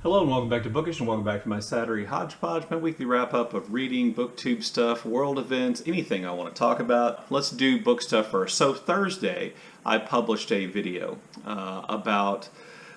Hello and welcome back to Bookish and welcome back to my Saturday Hodgepodge, my weekly wrap-up of reading, booktube stuff, world events, anything I want to talk about. Let's do book stuff first. So Thursday, I published a video about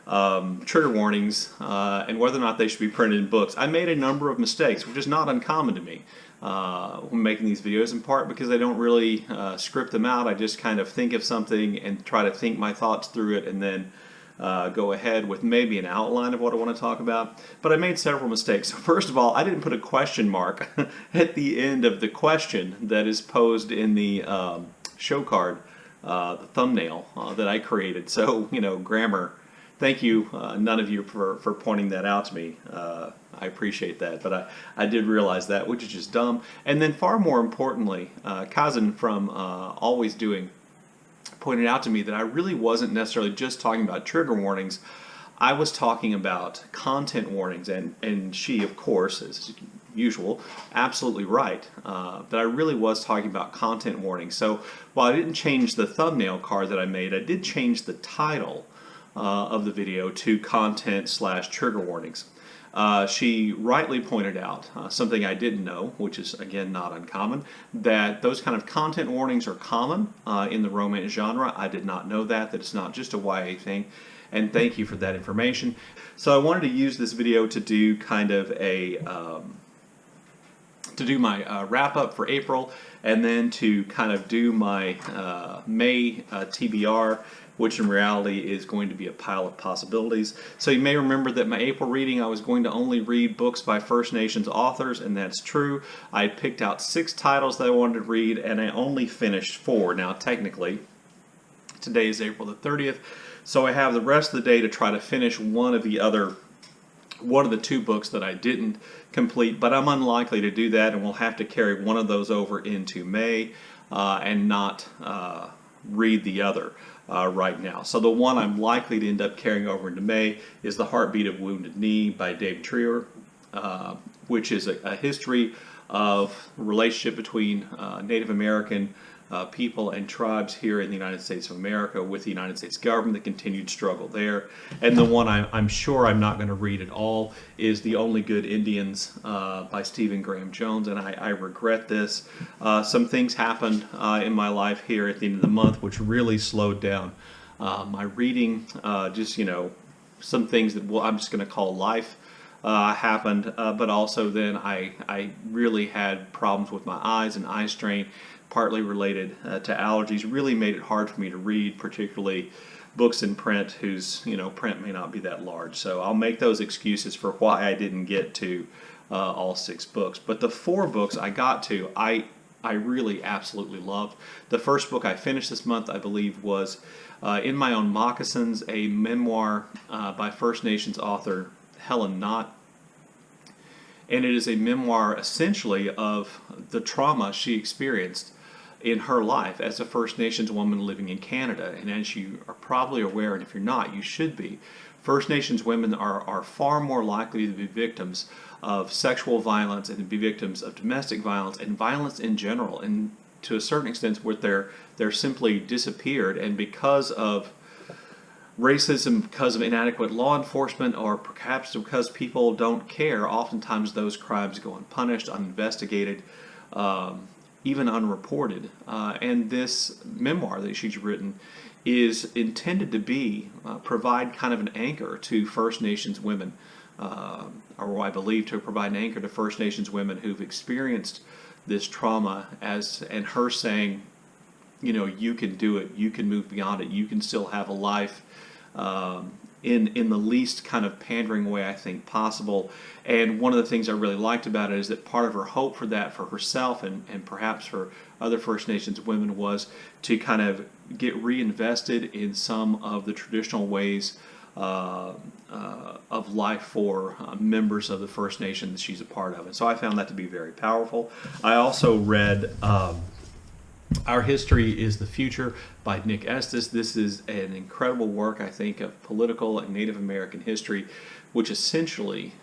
trigger warnings and whether or not they should be printed in books. I made a number of mistakes, which is not uncommon to me when making these videos, in part because I don't really script them out. I just kind of think of something and try to think my thoughts through it and then go ahead with maybe an outline of what I want to talk about. But I made several mistakes. So first of all, I didn't put a question mark at the end of the question that is posed in the show card, the thumbnail that I created. So, you know, grammar. Thank you, none of you, for pointing that out to me. I appreciate that, but I did realize that, which is just dumb. And then far more importantly, Kazan from Always Doing pointed out to me that I really wasn't necessarily just talking about trigger warnings. I was talking about content warnings, and she, of course, as usual, absolutely right. That I really was talking about content warnings. So while I didn't change the thumbnail card that I made, I did change the title of the video to content/trigger warnings. She rightly pointed out something I didn't know, which is, again, not uncommon, that those kind of content warnings are common in the romance genre. I did not know that it's not just a YA thing, and thank you for that information. So I wanted to use this video to do kind of a my wrap-up for April, and then to kind of do my May TBR, which in reality is going to be a pile of possibilities. So you may remember that my April reading, I was going to only read books by First Nations authors, and that's true. I picked out 6 titles that I wanted to read, and I only finished 4. Now, technically, today is April the 30th, so I have the rest of the day to try to finish one of the 2 books that I didn't complete, but I'm unlikely to do that, and we'll have to carry one of those over into May and not read the other right now. So the one I'm likely to end up carrying over into May is The Heartbeat of Wounded Knee by David Treuer, which is a history of relationship between Native American people and tribes here in the United States of America with the United States government, the continued struggle there. And the one I'm sure I'm not going to read at all is The Only Good Indians by Stephen Graham Jones, and I regret this. Some things happened in my life here at the end of the month which really slowed down my reading. Just, you know, some things that I'm just going to call life happened, but also then I really had problems with my eyes and eye strain, partly related to allergies. Really made it hard for me to read, particularly books in print whose, you know, print may not be that large. So I'll make those excuses for why I didn't get to all 6 books. But the 4 books I got to, I really absolutely loved. The first book I finished this month, I believe, was In My Own Moccasins, a memoir by First Nations author Helen Knott. And it is a memoir essentially of the trauma she experienced in her life as a First Nations woman living in Canada. And as you are probably aware, and if you're not, you should be, First Nations women are far more likely to be victims of sexual violence and to be victims of domestic violence and violence in general. And to a certain extent, where they're simply disappeared, and because of racism, because of inadequate law enforcement, or perhaps because people don't care, oftentimes those crimes go unpunished, uninvestigated, even unreported. And this memoir that she's written is intended to be provide kind of an anchor to First Nations women, or I believe to provide an anchor to First Nations women who've experienced this trauma, and her saying, you know, you can do it, you can move beyond it, you can still have a life in the least kind of pandering way I think possible. And one of the things I really liked about it is that part of her hope for that for herself and perhaps for other First Nations women was to kind of get reinvested in some of the traditional ways of life for members of the First Nation that she's a part of. And so I found that to be very powerful. I also read Our History is the Future by Nick Estes. This is an incredible work, I think, of political and Native American history, which essentially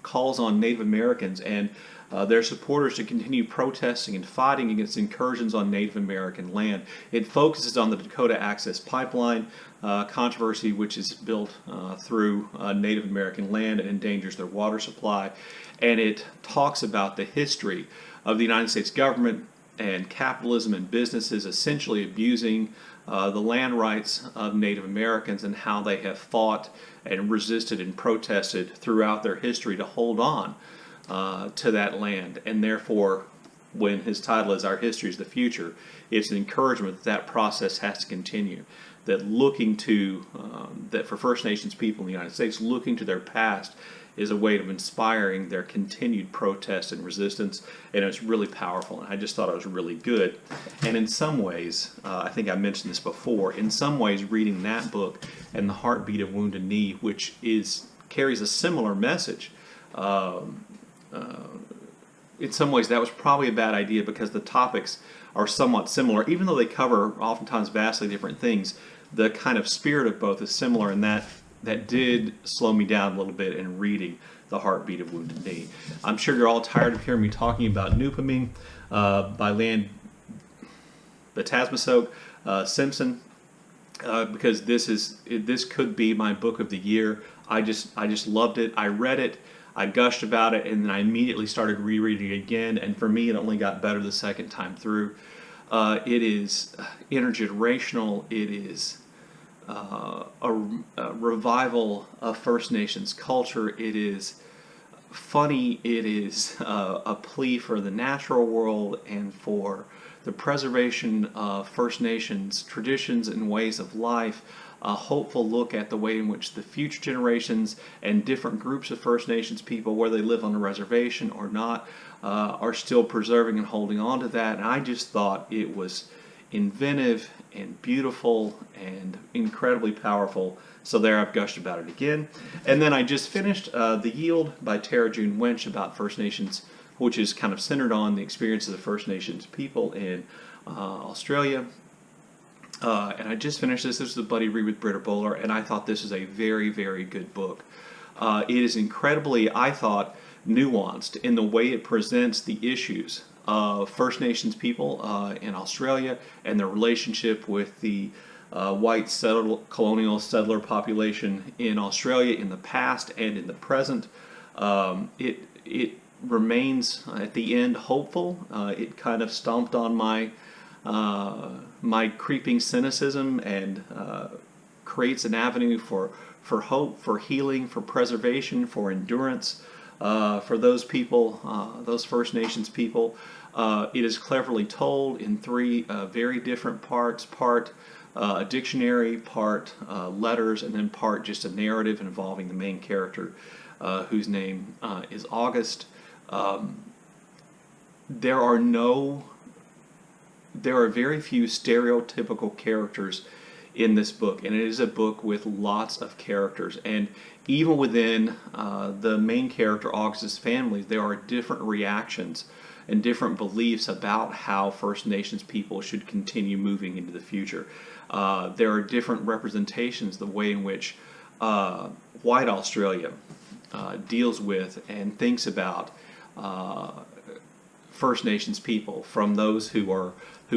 calls on Native Americans and their supporters to continue protesting and fighting against incursions on Native American land. It focuses on the Dakota Access Pipeline controversy, which is built through Native American land and endangers their water supply. And it talks about the history of the United States government and capitalism and businesses essentially abusing the land rights of Native Americans and how they have fought and resisted and protested throughout their history to hold on to that land. And therefore, when his title is Our History is the Future, it's an encouragement that that process has to continue. That looking to, that for First Nations people in the United States, looking to their past is a way of inspiring their continued protest and resistance, and it's really powerful, and I just thought it was really good. And in some ways, I think I mentioned this before, in some ways reading that book and The Heartbeat of Wounded Knee, which carries a similar message, in some ways that was probably a bad idea because the topics are somewhat similar, even though they cover oftentimes vastly different things. The kind of spirit of both is similar, and that did slow me down a little bit in reading The Heartbeat of Wounded Knee. I'm sure you're all tired of hearing me talking about Nupamine by Leanne Betasmosake, Simpson, because this could be my book of the year. I just loved it. I read it, I gushed about it, and then I immediately started rereading it again. And for me, it only got better the second time through. It is intergenerational. It is a revival of First Nations culture. It is funny. It is a plea for the natural world and for the preservation of First Nations traditions and ways of life. A hopeful look at the way in which the future generations and different groups of First Nations people, whether they live on a reservation or not, are still preserving and holding on to that. And I just thought it was inventive and beautiful and incredibly powerful. So there, I've gushed about it again. And then I just finished The Yield by Tara June Winch about First Nations, which is kind of centered on the experiences of First Nations people in Australia. And I just finished this. This was a buddy read with Britta Böhler, and I thought this is a very, very good book. It is incredibly, I thought, nuanced in the way it presents the issues of First Nations people in Australia and their relationship with the white colonial settler population in Australia in the past and in the present. It remains at the end hopeful. It kind of stomped on my creeping cynicism and creates an avenue for hope, for healing, for preservation, for endurance for those people, those First Nations people. It is cleverly told in three very different parts, part a dictionary, part letters, and then part just a narrative involving the main character whose name is August. There are very few stereotypical characters in this book, and it is a book with lots of characters. And even within the main character, August's family, there are different reactions and different beliefs about how First Nations people should continue moving into the future. There are different representations, the way in which white Australia deals with and thinks about First Nations people, from those who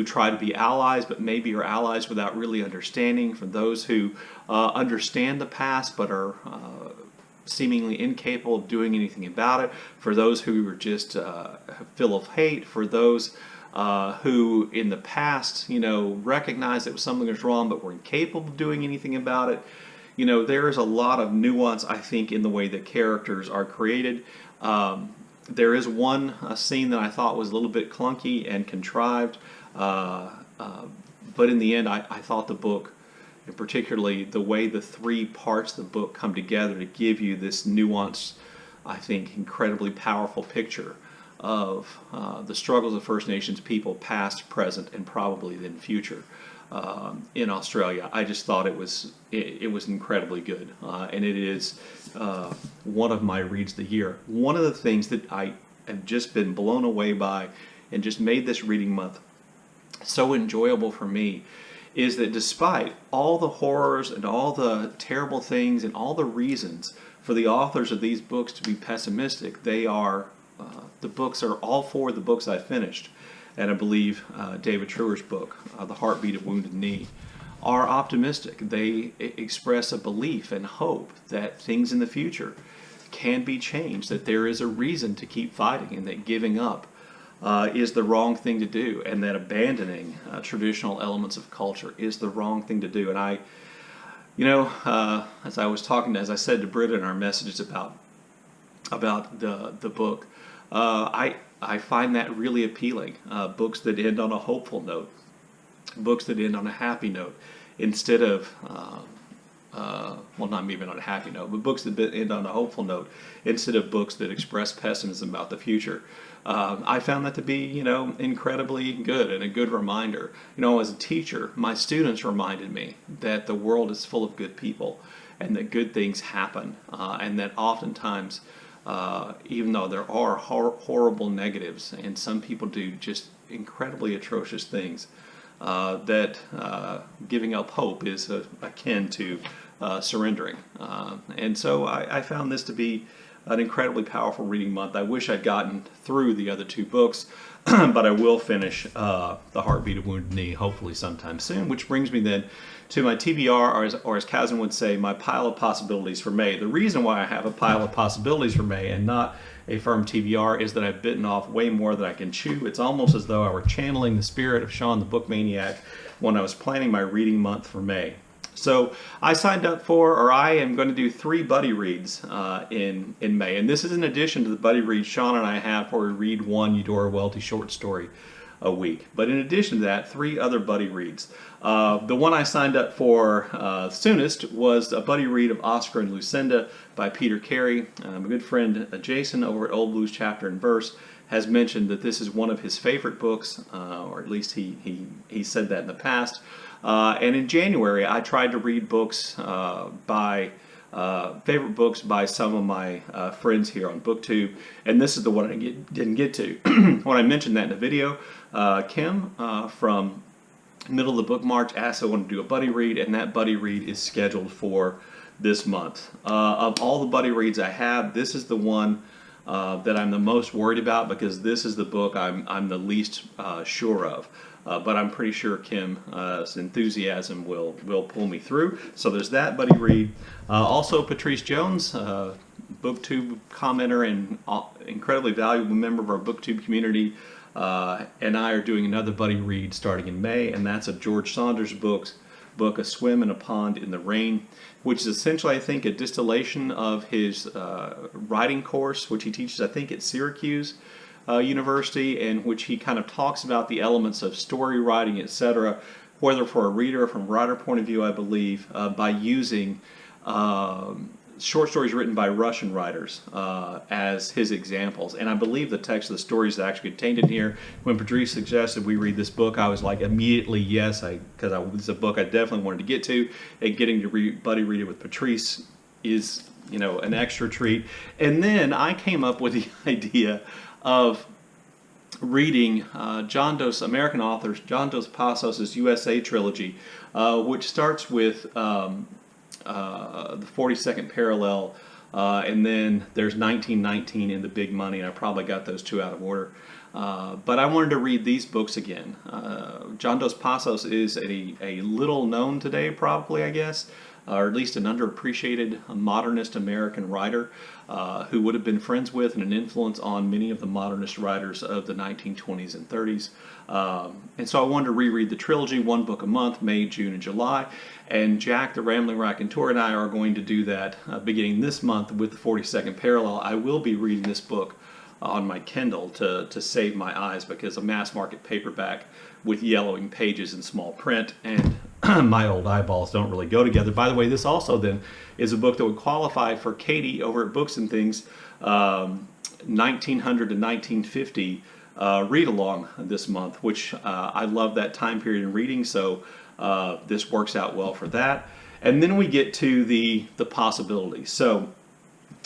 try to be allies but maybe are allies without really understanding, from those who understand the past but are seemingly incapable of doing anything about it, for those who are just full of hate, for those who in the past, recognized that something was wrong but were incapable of doing anything about it. There is a lot of nuance, I think, in the way that characters are created. There is one scene that I thought was a little bit clunky and contrived, but in the end, I thought the book, and particularly the way the three parts of the book come together to give you this nuanced, I think, incredibly powerful picture of the struggles of First Nations people, past, present, and probably then future in Australia. I just thought it was incredibly good, and it is one of my reads of the year. One of the things that I have just been blown away by and just made this reading month so enjoyable for me is that despite all the horrors and all the terrible things and all the reasons for the authors of these books to be pessimistic, they are the books are all four of the books I finished, and I believe David Treuer's book, The Heartbeat of Wounded Knee, are optimistic. They express a belief and hope that things in the future can be changed, that there is a reason to keep fighting, and that giving up is the wrong thing to do, and that abandoning traditional elements of culture is the wrong thing to do. And I, as I said to Britta in our messages about the book, I find that really appealing. Books that end on a hopeful note, books that end on a happy note, instead of not even on a happy note, but books that end on a hopeful note instead of books that express pessimism about the future. I found that to be, incredibly good and a good reminder. As a teacher, my students reminded me that the world is full of good people and that good things happen, and that oftentimes, even though there are horrible negatives and some people do just incredibly atrocious things, that giving up hope is akin to surrendering. And so I found this to be an incredibly powerful reading month. I wish I'd gotten through the other two books, but I will finish The Heartbeat of Wounded Knee hopefully sometime soon, which brings me then to my TBR, or as Kazan would say, my pile of possibilities for May. The reason why I have a pile of possibilities for May and not a firm TBR is that I've bitten off way more than I can chew. It's almost as though I were channeling the spirit of Sean the Book Maniac when I was planning my reading month for May. So I signed up for, or I am going to do 3 buddy reads in May. And this is in addition to the buddy reads Sean and I have where we read one Eudora Welty short story a week. But in addition to that, 3 other buddy reads. The one I signed up for soonest was a buddy read of Oscar and Lucinda by Peter Carey. My good friend Jason over at Old Blues Chapter and Verse has mentioned that this is one of his favorite books, or at least he said that in the past. And in January, I tried to read books favorite books by some of my friends here on BookTube, and this is the one I didn't get to. When I mentioned that in the video, Kim from Middle of the Book March asked if I wanted to do a buddy read, and that buddy read is scheduled for this month. Of all the buddy reads I have, this is the one that I'm the most worried about, because this is the book I'm the least sure of. But I'm pretty sure Kim's enthusiasm will pull me through. So there's that buddy read. Also, Patrice Jones, BookTube commenter and incredibly valuable member of our BookTube community, and I are doing another buddy read starting in May, and that's a George Saunders book, A Swim in a Pond in the Rain, which is essentially, I think, a distillation of his writing course, which he teaches, I think, at Syracuse University, in which he kind of talks about the elements of story writing, etc., whether for a reader or from a writer point of view, I believe, by using short stories written by Russian writers as his examples. And I believe the text of the stories that actually contained in here, when Patrice suggested we read this book, I was like immediately yes, because it's a book I definitely wanted to get to, and getting to buddy read it with Patrice is, an extra treat. And then I came up with the idea of reading American authors Jon Passos' USA trilogy, which starts with the 42nd Parallel, and then there's 1919 in the Big Money, and I probably got those 2 out of order. But I wanted to read these books again. Jon Passos is a little known today, probably, I guess, or at least an underappreciated modernist American writer who would have been friends with and an influence on many of the modernist writers of the 1920s and 30s. And so I wanted to reread the trilogy, 1 book a month, May, June, and July. And Jack, the Rambling Raconteur, and I are going to do that beginning this month with the 42nd Parallel. I will be reading this book on my Kindle to save my eyes, because a mass market paperback with yellowing pages in small print and my old eyeballs don't really go together. By the way, this also then is a book that would qualify for Katie over at Books and Things 1900 to 1950 read along this month, which I love that time period in reading, so this works out well for that. And then we get to the possibilities. So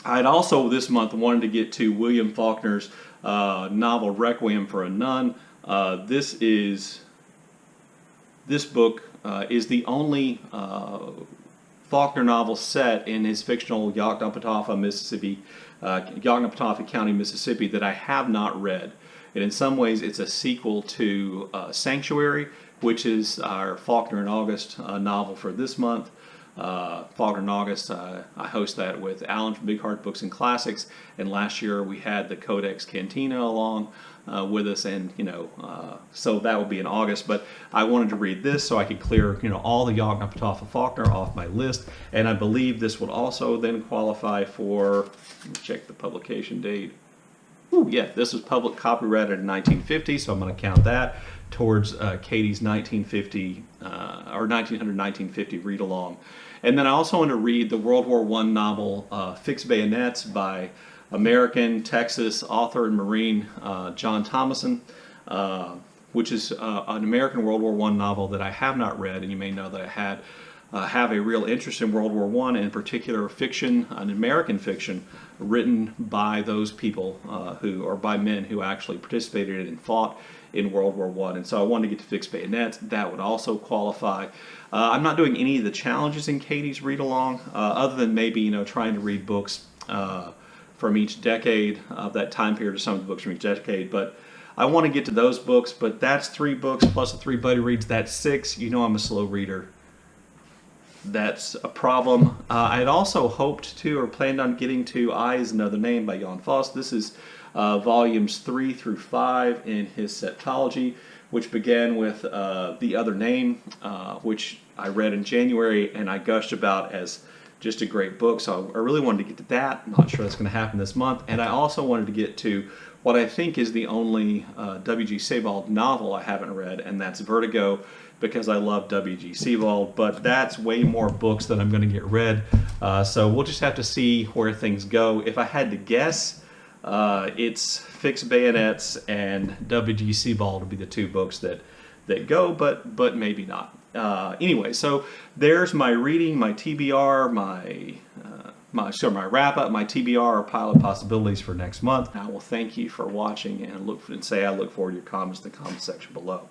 I'd also this month wanted to get to William Faulkner's novel Requiem for a Nun. This book is the only Faulkner novel set in his fictional Yoknapatawpha, Mississippi, Yoknapatawpha County, Mississippi, that I have not read. And in some ways, it's a sequel to Sanctuary, which is our Faulkner in August novel for this month. Faulkner in August, I host that with Alan from Big Heart Books and Classics, and last year we had the CodeX Cantina along with us, and so that will be in August. But I wanted to read this so I could clear all the Yoknapatawpha Faulkner off my list, and I believe this would also then qualify for. Let me check the publication date. Ooh, yeah, this was public copyrighted in 1950, so I'm going to count that towards Katie's 1950 or 1950 read along. And then I also want to read the World War I novel Fixed Bayonets by American, Texas author and Marine Jon Thomason, which is an American World War I novel that I have not read, and you may know that I have a real interest in World War I, and in particular fiction, an American fiction, written by those people or by men who actually participated in and fought in World War I. And so I wanted to get to Fixed Bayonets. That would also qualify. I'm not doing any of the challenges in Katie's read-along, other than maybe trying to read books from each decade of that time period, or some of the books from each decade. But I want to get to those books, but that's 3 books plus the 3 buddy reads. That's 6. I'm a slow reader. That's a problem. I had also hoped to, or planned on getting to I Is Another Name by Jon Fosse. This is volumes 3 through 5 in his septology, which began with The Other Name, which I read in January and I gushed about as just a great book. So I really wanted to get to that. I'm not sure that's going to happen this month. And I also wanted to get to what I think is the only W.G. Sebald novel I haven't read, and that's Vertigo, because I love W.G. Sebald, but that's way more books than I'm going to get read. So we'll just have to see where things go. If I had to guess, it's Fixed Bayonets and W.G. Sebald will be the 2 books that go, but maybe not. Anyway, so there's my reading, my TBR, my wrap up, my TBR, or pile of possibilities for next month. I will thank you for watching and I look forward to your comments in the comment section below.